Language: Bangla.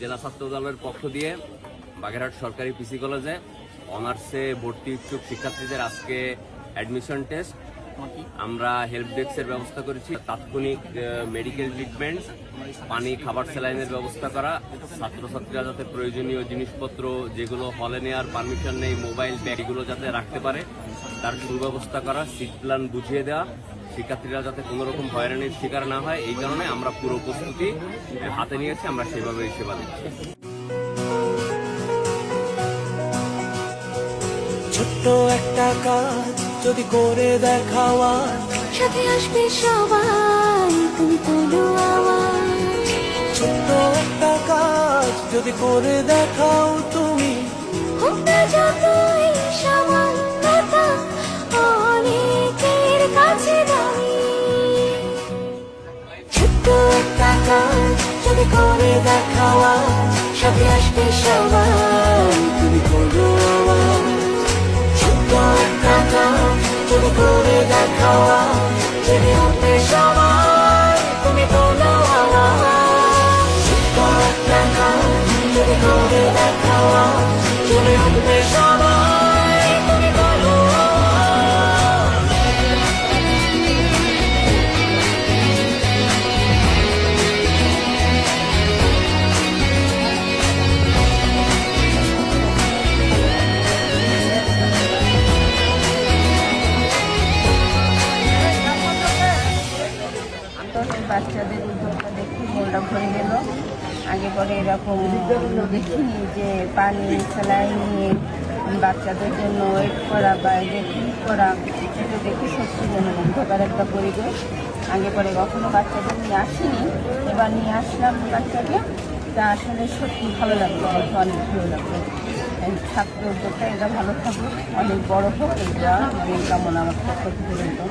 জেলা ছাত্র দলের পক্ষ দিয়ে বাগেরহাট সরকারি পিসি কলেজে অনার্সে ভর্তি ইচ্ছুক শিক্ষার্থীদের আজকে অ্যাডমিশন টেস্ট। আমরা হেল্প ডেস্কের ব্যবস্থা করেছি, তাৎক্ষণিক মেডিকেল ট্রিটমেন্ট, পানি, খাবার, স্যালাইনের ব্যবস্থা করা, ছাত্রছাত্রীরা যাতে প্রয়োজনীয় জিনিসপত্র যেগুলো হলে নেওয়ার পারমিশন নেই, মোবাইল ব্যাগ, এগুলো যাতে রাখতে পারে তার সুব্যবস্থা করা, সিট প্ল্যান বুঝিয়ে দেওয়া, শিক্ষার্থীরা যাতে কোনো রকম হয়রানির শিকার না হয়, এই কারণে আমরা পুরো প্রস্তুতি হাতে নিয়েছি, আমরা সেভাবেই সেবা দিচ্ছি। ছোট্ট একটা কাজ যদি করে দেখাও, সাথে আসবে সবাই, তুমি তোলো আওয়াজ। ছোট্ট একটা কাজ যদি করে দেখাও তুমি, হোক না যতই সামান্যতা অনেকের কাছে দামি। ছোট্ট একটা কাজ যদি করে দেখাও, সাথে আসবে সবাই, তুমি তোলো আওয়াজ। ছোট্ট একটা কাজ যদি করে দেখাও, জেগে উঠবে সবাই, তুমি তোলো আওয়াজ। ছোট্ট একটা কাজ যদি করে দেখাও, জেগে উঠবে সবাই, তুমি তোলো আওয়াজ। বাচ্চাদের উদ্যোগটা দেখি মনটা ভরে গেল। আগে পরে এরকম দেখিনি যে পানি, স্যালাইন নিয়ে বাচ্চাদের জন্য ওয়েট করা বা ট্রিট করা, এটা দেখে সত্যি মনে মুগ্ধকর একটা পরিবেশ। আগে পরে কখনো বাচ্চাদের নিয়ে আসিনি, এবার নিয়ে আসলাম বাচ্চাকে, তা আসলে সত্যি ভালো লাগলো, দেখে অনেক ভালো লাগলো। এই ছাত্র উদ্যোগটা এটা ভালো থাকুক, অনেক বড় হোক, এটা মানে কামনা আমার পক্ষ থেকে।